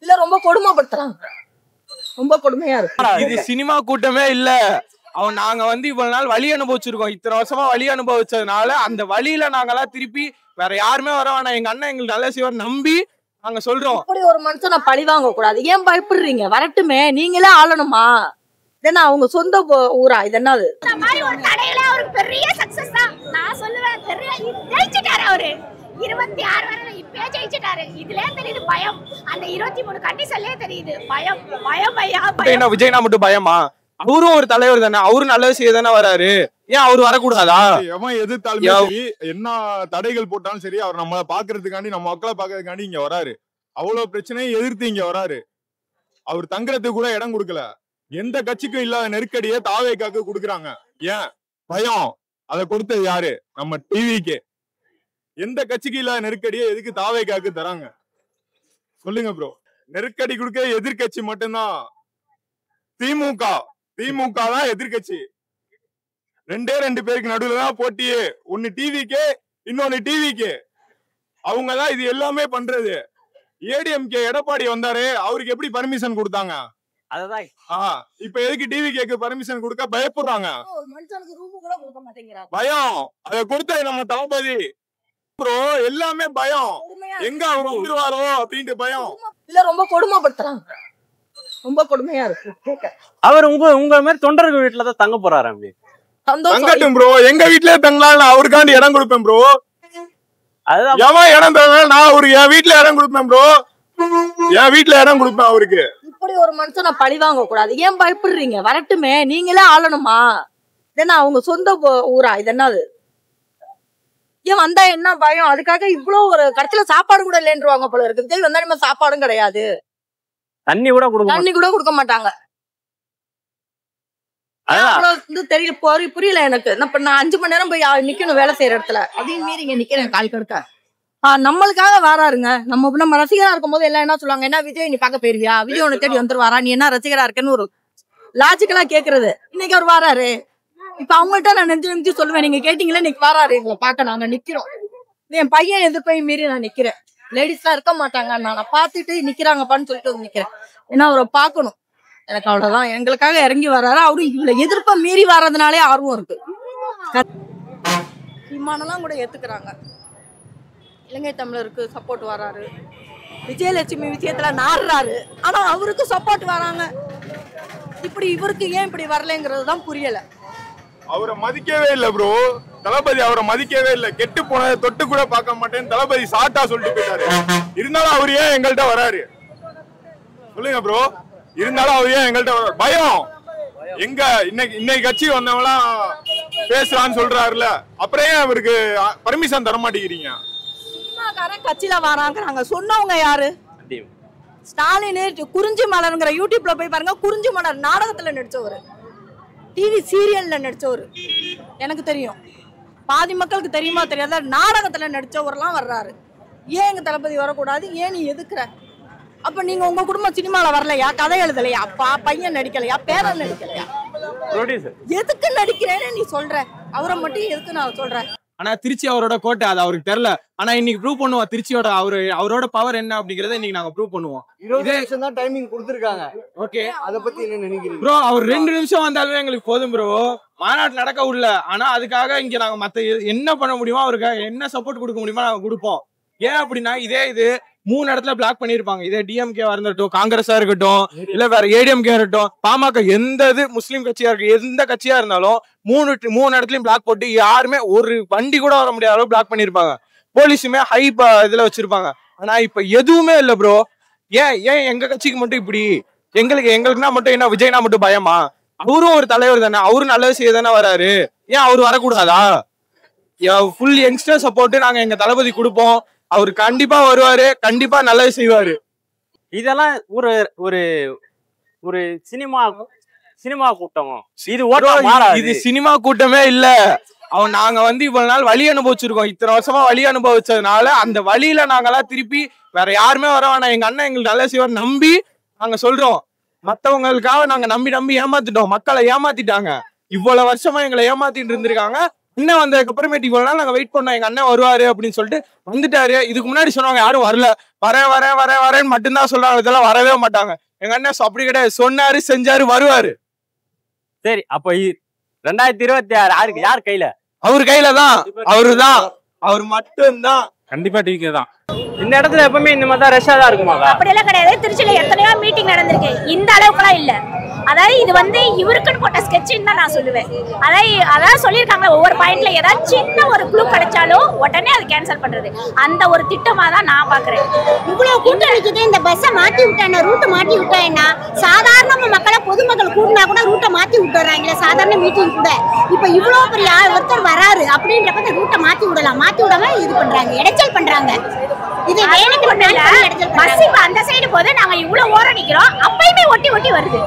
இல்ல ரொம்ப கொடுமைப்படுத்துறாங்க. ரொம்ப கொடுமையா இருக்கு. இது சினிமா கூட்டமே இல்ல. நாங்க இவ்வளவு நாள் வலி அனுபவிச்சிருக்கோம். இத்தனை வருஷமா வலி அனுபவிச்சதுனால அந்த வழியில நாங்கெல்லாம் திருப்பி வேற யாருமே வர வேணாம், எங்க அண்ணன் எங்களுக்கு நல்ல செய்வார் நம்பி நாங்க சொல்றோம். இப்படி ஒரு மனுஷனை பழி வாங்க கூடாது. ஏன் பயப்படுறீங்க? வரட்டுமே, நீங்களே ஆளணுமா? இதென்ன அவங்க சொந்த ஊரா? இது என்னது? இந்த மாதிரி ஒரு தடையில அவருக்கு பெரிய சக்சஸ் தான் நான் சொல்லுவேன். பெரிய ஜெயிச்சிட்டாரு அவரு. 26 வரை இப்பயே ஜெயிச்சிட்டாரு. இதுலயே தெரியுது பயம். அந்த 23 கண்டிஷன்லயே தெரியுது பயம். பயம் என்ன விஜய்னா மட்டும் பயமா? அவரும் ஒரு தலைவர் தானே, அவரும் நல்லது செய்ய தானே வராரு. ஏன் அவரு வரக்கூடாதா? எவன் எதிர்த்தாலுமே சரி, என்ன தடைகள் போட்டாலும் சரி, அவர் நம்மளை பாக்குறதுக்காண்டி, நம்ம மக்களை பாக்குறதுக்காண்டி இங்க வராரு. அவ்வளவு பிரச்சனையை எதிர்த்து இங்க வராரு. அவர் தங்குறதுக்கு கூட இடம் கொடுக்கல. எந்த கட்சிக்கும் இல்லாத நெருக்கடியை தாவேக்காக்கு கொடுக்குறாங்க. ஏன் பயம்? அதை கொடுத்தது யாரு? நம்ம டிவிக்கு. எந்த கட்சிக்கு இல்லாத நெருக்கடியை எதுக்கு தாவேக்காக்கு தராங்க சொல்லுங்க ப்ரோ. நெருக்கடி கொடுக்க எதிர்கட்சி மட்டும்தான். திமுக தான் எதிர்கட்சி. 2 பேருக்கு நடுவுல தான் போட்டியே. ஒன்னு டிவிக்கு, இன்னொன்னு டிவிக்கு. அவங்கதான் இது எல்லாமே பண்றது. ஏடிஎம்கே எடப்பாடி வந்தாரு, அவருக்கு எப்படி பர்மிஷன் கொடுத்தாங்க? அதுதான் இப்ப எதுக்கு டிவிகேக்கு பர்மிஷன் கொடுக்க பயப்படுறாங்க? பயம். அதை கொடுத்தது நம்ம தளபதி ப்ரோ. எல்லாமே பயம். எங்க அவர் வந்துருவாரோ அப்படின்ட்டு பயம். இல்ல ரொம்ப கொடுமைப்படுத்துறாங்க. ரொம்ப கொடுமையா இருக்கு. அவர் உங்க மாதிரி தொண்டர்கள் வீட்டுலதான் தங்க போறாரு. அப்படி தங்கட்டும் ப்ரோ, எங்க வீட்லயே தங்கலாம். அவருக்காண்டி இடம் கொடுப்பேன் ப்ரோ. அதுதான் எவன் இடம் தர, நான் அவருக்கு என் வீட்டுல இடம் கொடுப்பேன் ப்ரோ. என் வீட்டுல இடம் கொடுப்பேன் அவருக்கு. இப்படி ஒரு மனுஷனை பழி வாங்க கூடாது. ஏன் பயப்படுறீங்க? வரட்டுமே, நீங்களே ஆளணுமா? இதென்ன அவங்க சொந்த ஊரா? இது என்னது? ஏன் வந்தா என்ன பயம்? அதுக்காக இவ்வளவு ஒரு கடைசியில சாப்பாடு கூட இல்லைன்றுவாங்க போல இருக்கு. விஜய் வந்தா நம்ம சாப்பாடும் கிடையாது, தண்ணி கூட கொடுக்க மாட்டாங்க. தெரியல, புரியல எனக்கு. நான் 5 மணி நேரம் போய் நிக்கணும் வேலை செய்யற இடத்துல. அதையும் மீறி இங்க நிக்கிறேன் கால் கடுக்க. நம்மளுக்காக வராருங்க. நம்ம ரசிகரா இருக்கும் போது எல்லாம் என்ன சொல்லுவாங்க? என்ன விஜய் நீ பார்க்க போயிருவியா? விஜய் உனக்கு தேடி வந்துருவாரா? நீ என்ன ரசிகரா இருக்கன்னு ஒரு லாஜிக்கலா கேக்குறது. இன்னைக்கு அவர் வராரு. இப்ப அவங்கள்ட்ட நான் நெஞ்சு சொல்லுவேன், நீங்க கேட்டீங்களா இன்னைக்கு வராரு, எங்களை பார்க்க நாங்க நிக்கிறோம். என் பையன் எதிர்ப்பையும் மீறி நான் நிக்கிறேன். லேடிஸ் எல்லாம் இருக்க மாட்டாங்க, நான் பார்த்துட்டு நிக்கிறாங்கப்பான்னு சொல்லிட்டு நிக்கிறேன். ஏன்னா அவரை பார்க்கணும். எனக்கு அவ்வளவுதான். எங்களுக்காக இறங்கி வர்றாரு. அவரும் இவ்வளவு எதிர்ப்பை மீறி வர்றதுனாலே ஆர்வம் இருக்கு. விமானம்லாம் கூட ஏத்துக்கிறாங்க. இலங்கை தமிழருக்கு சப்போர்ட் வராரு. விஜயலட்சுமி விஷயத்துல நாடுறாரு. ஆனா அவருக்கு சப்போர்ட் வராங்க. இப்படி இவருக்கு ஏன் இப்படி வரலங்கிறது தான் புரியல. அவரை மதிக்கவே இல்ல ப்ரோ. தளபதி அவரை மதிக்கவே இல்ல. கெட்டு போனதை தொட்டு கூட பார்க்க மாட்டேன்னு தளபதி சாட்டா சொல்லிட்டு போயிட்டாரு. இருந்தாலும் அவர் ஏன் எங்கள்கிட்ட வராரு சொல்லுங்க ப்ரோ. இருந்தாலும் அவர் ஏன் எங்கள்கிட்ட வராரு? பயம். எங்க இன்னைக்கு கட்சி வந்தவங்களாம் பேசுறான்னு சொல்றாருல, அப்புறம் ஏன் அவருக்கு பர்மிஷன் தர மாட்டேங்கிறீங்க? சினிமாக்காரன் கட்சியில வராங்க சொன்னவங்க யாரு? ஸ்டாலின். குறிஞ்சி மலர்ங்கிற யூடியூப்ல போய் பாருங்க. குறிஞ்சி மலர் நாடகத்துல நடிச்சவரு, டிவி சீரியல்ல நடிச்சவரு. எனக்கு தெரியும். பாதி மக்களுக்கு தெரியுமா தெரியாத? நாடகத்துல நடிச்சவரெல்லாம் வர்றாரு. ஏன் எங்க தளபதி வரக்கூடாது? ஏன் நீ எதுக்குற? அப்ப நீங்க உங்க குடும்பம் சினிமால வரலையா? கதை எழுதலையா? பையன் நடிக்கலையா? பேரன் நடிக்கலையா? எதுக்கு நடிக்கிறேன்னு நீ சொல்ற? அவரை மட்டும் எதுக்கு நான் சொல்றேன்? ஆனா திருச்சி அவரோட கோட்டை, அது அவருக்கு தெரியல. ஆனா இன்னைக்கு ப்ரூவ் பண்ணுவோம் திருச்சியோட அவரோட பவர் என்ன அப்படிங்கறத இன்னைக்கு நாங்க ப்ரூவ் பண்ணுவோம். 20 நிமிஷம் தான் டைமிங் கொடுத்திருக்காங்க. ஓகே, அத பத்தி என்ன நினைக்கிறீங்க ப்ரோ? அவர் 2 நிமிஷம் வந்தாலுமே எங்களுக்கு போதும் ப்ரோ. மாநாடு நடக்க விடல, ஆனா அதுக்காக இங்க நாங்க மத்த என்ன பண்ண முடியுமோ, அவருக்கு என்ன சப்போர்ட் கொடுக்க முடியுமோ நாங்க கொடுப்போம். ஏன் அப்படின்னா இது 3 இடத்துல பிளாக் பண்ணிருப்பாங்க. இதே டிஎம்கே இருக்கட்டும், காங்கிரஸா இருக்கட்டும், இல்ல வேற ஏடிஎம்கே இருக்கட்டும், பாமக, எந்த முஸ்லீம் கட்சியா இருக்கு, எந்த கட்சியா இருந்தாலும் 3 இடத்துலயும் பிளாக் போட்டு யாருமே ஒரு வண்டி கூட வர முடியாத அளவு பிளாக் பண்ணிருப்பாங்க. போலீஸுமே ஹை இதுல வச்சிருப்பாங்க. ஆனா இப்ப எதுவுமே இல்ல ப்ரோ. ஏன் எங்க கட்சிக்கு மட்டும் இப்படி? எங்களுக்குனா மட்டும் என்ன விஜய்னா மட்டும் பயமா? அவரும் ஒரு தலைவர் தானே, அவரும் நல்லது செய்ய தானே வராரு. ஏன் அவரு வரக்கூடாதா? ஃபுல் யங்ஸ்டர் சப்போர்ட் நாங்க எங்க தளபதி கொடுப்போம். அவரு கண்டிப்பா வருவாரு, கண்டிப்பா நல்லது செய்வாரு. இதெல்லாம் ஒரு ஒரு ஒரு சினிமா கூட்டமோ? இது சினிமா கூட்டமே இல்ல. நாங்க இவ்வளவு நாள் வலி அனுபவிச்சிருக்கோம். இத்தனை வருஷமா வலி அனுபவிச்சதுனால அந்த வழியில நாங்கெல்லாம் திருப்பி வேற யாருமே வர வேணாம், எங்க அண்ணன் எங்களுக்கு நல்லது செய்வார் நம்பி நாங்க சொல்றோம். மத்தவங்களுக்காக நாங்க நம்பி ஏமாத்திட்டோம். மக்களை ஏமாத்திட்டாங்க. இவ்வளவு வருஷமா எங்களை ஏமாத்திட்டு இருந்திருக்காங்க. அண்ணன் வந்ததுக்கு அப்புறமேட்டு இவ்வளவு நாள் நாங்க வெயிட் பண்ணோம், எங்க அண்ணன் வருவாரு அப்படின்னு சொல்லிட்டு வந்துட்டாரு. இதுக்கு முன்னாடி சொன்னவங்க யாரும் வரல, வரேன்னு மட்டும்தான் சொல்றாங்க, இதெல்லாம் வரவே மாட்டாங்க. எங்க அண்ணன் அப்படி கிடையாது, சொன்னாரு செஞ்சாரு வருவாரு. சரி, அப்ப 2026 யார் கையில? அவர் கையில தான், அவர் மட்டும்தான். கண்டிப்பா டிவிகே தான். இந்த இடத்துல எப்பவுமே இந்த மாதிரி தான் ரஷ்ஷா தான் இருக்குமாக்கா? அப்படியெல்லாம் கிடையாது. திருச்சியில எத்தனையோ மீட்டிங் நடந்திருக்கு, இந்த அளவுக்குலாம் இல்ல. அதாவது இது வந்து இவருக்குன்னு போட்ட ஸ்கெட்ச்னு தான் நான் சொல்லுவேன். அதாவது சொல்லியிருக்காங்க, ஒவ்வொரு பாயிண்ட்ல ஏதாவது சின்ன ஒரு க்ளூ கிடைச்சாலும் உடனே அது கேன்சல் பண்றது, அந்த ஒரு திட்டமா தான் நான் பாக்குறேன். இவ்வளவு கூட்டம் நிக்குது, இந்த பஸ்ஸை மாத்தி விட்டானா, ரூட்டை மாத்தி விட்டானா, சாதாரண மக்களை பொதுமக்கள் கூட்டினா கூட ரூட்டை மாத்தி விட்டுறாங்க. சாதாரண மீட்டிங் கூட இப்ப இவ்வளவு பெரிய ஒருத்தர் வராரு அப்படின்றப்ப இந்த ரூட்டை மாத்தி விடலாம், மாத்தி விடாம இது பண்றாங்க, இடைச்சல் பண்றாங்க. இது வேணுக்கு பஸ் இப்ப அந்த சைடு போது நாங்க இவ்வளவு ஓரம் நிக்கிறோம், அப்பயுமே ஒட்டி வருது.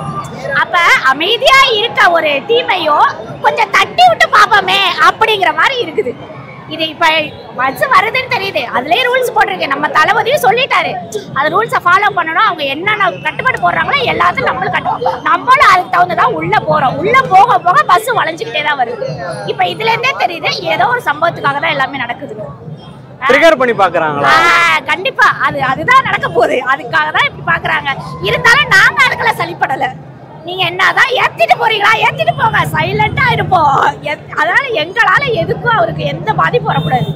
அப்ப அமைதியா இருக்க ஒரு டீமையோ கொஞ்சம் தட்டி விட்டு பாப்போமே அப்படிங்கிற மாதிரி இருக்குது. இது இப்ப பஸ் வருதுன்னு தெரியுது, அதுலயே ரூல்ஸ் போட்டிருக்கு, நம்ம தளபதியும் சொல்லிட்டாரு, அது ரூல்ஸை ஃபாலோ பண்ணணும். அவங்க என்னென்ன கட்டுப்பாடு போடுறாங்களோ எல்லாத்தையும் நம்மளும் அதுக்கு தகுந்ததான் உள்ள போறோம். உள்ள போக போக பஸ் வளைஞ்சுக்கிட்டே தான் வருது. இப்ப இதுல இருந்தே தெரியுது ஏதோ ஒரு சம்பவத்துக்காக தான் எல்லாமே நடக்குது. ட்ரிகர் பண்ணி பாக்குறாங்களா? கண்டிப்பா அதுதான் நடக்க போகுது, அதுக்காக தான் இப்படி பாக்குறாங்க. இருந்தாலும் நாங்க அதுக்கெல்லாம் சலிப்படல. நீங்க என்னதான் ஏத்திட்டு போறீங்களா, ஏத்திட்டு போங்க, சைலண்டா இருப்போம். அதனால எங்களால எதுக்கும் அவருக்கு எந்த பாதிப்பு வரக்கூடாது,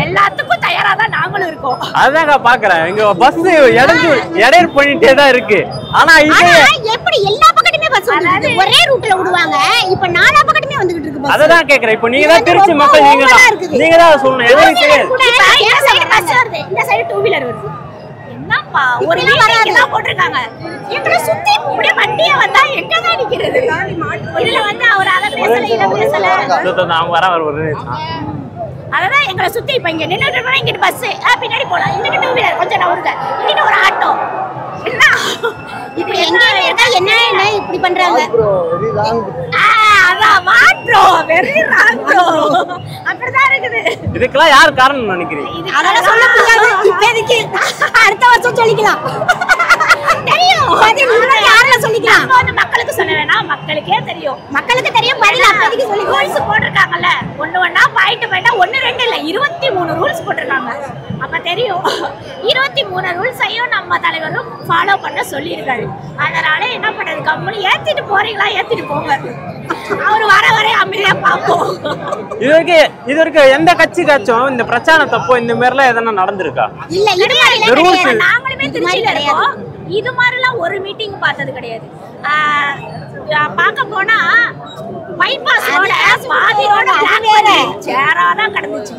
எல்லாத்துக்கும் தயாரா தான் நாங்களும் இருக்கோம். அதாங்க பாக்குறேன், இங்க பஸ் இடையர் பண்ணிட்டே தான் இருக்கு. ஆனா எப்படி எல்லா பக்கத்துமே பஸ் வருது, ஒரே ரூட்ல விடுவாங்க, இப்ப நாலா பக்கத்துமே வந்துகிட்டு இருக்கு பஸ். அததான் கேக்குறேன், இப்ப நீங்க தான் திருச்சி மக்கள், நீங்க தான் சொல்லணும். எதுவும் தெரியாது, இந்த சைடு பஸ் வருது, இந்த சைடு டூ வீலர் வருது. என்னப்பா ஒரு வீலர் போட்டிருக்காங்க, எங்களை சுத்தி இப்படியே வண்டியா வந்தா எங்க தான் நிக்கிறது? இதுல வந்து அவர் அத பேசல, இத பேசல, அவங்க வர அததான் எங்களை சுத்தி இப்ப இங்க நின்னுட்டு இருக்கோம். இங்கிட்டு பஸ், பின்னாடி போலாம், இங்கிட்டு டூ வீலர் கொஞ்சம் நவருங்க, இங்கிட்டு ஒரு ஆட்டோ. என்ன இது எங்க இருக்கா, என்ன இப்படி பண்றாங்க? அதான் மாட்ரோ, வெரி ராங்ரோ, அப்படிதான் இருக்குது. இதுக்கெல்லாம் யார் காரணம் நினைக்கிறீங்க? அதெல்லாம் சொல்ல முடியாது இப்போதைக்கு, அடுத்த வருஷம் சொல்லிக்கலாம். தெரியும் யாரெல்லாம் சொல்லிக்கலாம், வந்து மக்களுக்கு சொல்ல வேணாம், மக்களுக்கே தெரியும், மக்களுக்கு தெரியும். பதில் அப்போதைக்கு சொல்லி ரூல்ஸ் போட்டிருக்காங்கல்ல, ஒண்ணா பாயிண்ட் 1 2 இல்ல 23 ரூல்ஸ் போட்டிருக்காங்க. அப்ப தெரியும் 23 ரூல்ஸையும் நம்ம தலைவரும் ஃபாலோ பண்ண சொல்லியிருக்காரு. அதனால என்ன பண்றது, கம்பெனி ஏத்திட்டு போறீங்களா, ஏத்திட்டு போங்க, அவரு வர அமைதியா பார்ப்போம். இது வரைக்கும் எந்த கட்சிக்காச்சும் இந்த பிரச்சாரத்தப்போ இந்த மாதிரி எல்லாம் எதனா நடந்திருக்கா? இல்ல நாங்களுமே திருச்சியில இருக்கோம், இது மாதிரிலாம் ஒரு மீட்டிங் பார்த்தது கிடையாது. பார்க்க போனா பைபாஸ் ரோட பாதி ரோட சேராதான் கடந்துச்சு.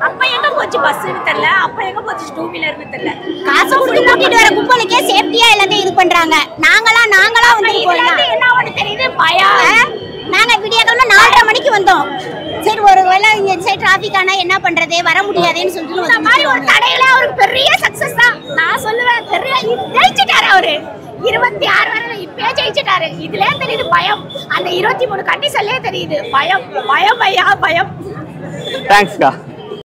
அப்ப எங்க போச்சு பஸ்ன்னு தெரியல, அப்ப எங்க போச்சு டூ வீலர்னு தெரியல. காசு கொடுத்து கூட்டிட்டு வர கும்பலுக்கே சேஃப்டியா எல்லாத்தையும் இது பண்றாங்க. நாங்களா வந்து என்ன ஒண்ணு தெரியுது, பயம். நாங்க விடியகாலமா 4:30 மணிக்கு வந்தோம். சரி ஒருவேளை இங்க சைடு டிராபிக் ஆனா என்ன பண்றது, வர முடியாதுன்னு சொல்லிட்டு இந்த மாதிரி ஒரு தடையில அவருக்கு பெரிய சக்சஸ் தான் நான் சொல்லுவேன். பெரிய ஜெயிச்சிட்டாரு அவரு, 26 வரை இப்பயே ஜெயிச்சிட்டாரு. இதுலயே தெரியுது பயம், அந்த 23 கண்டிஷன்லயே தெரியுது பயம். தேங்க்ஸ்க்கா.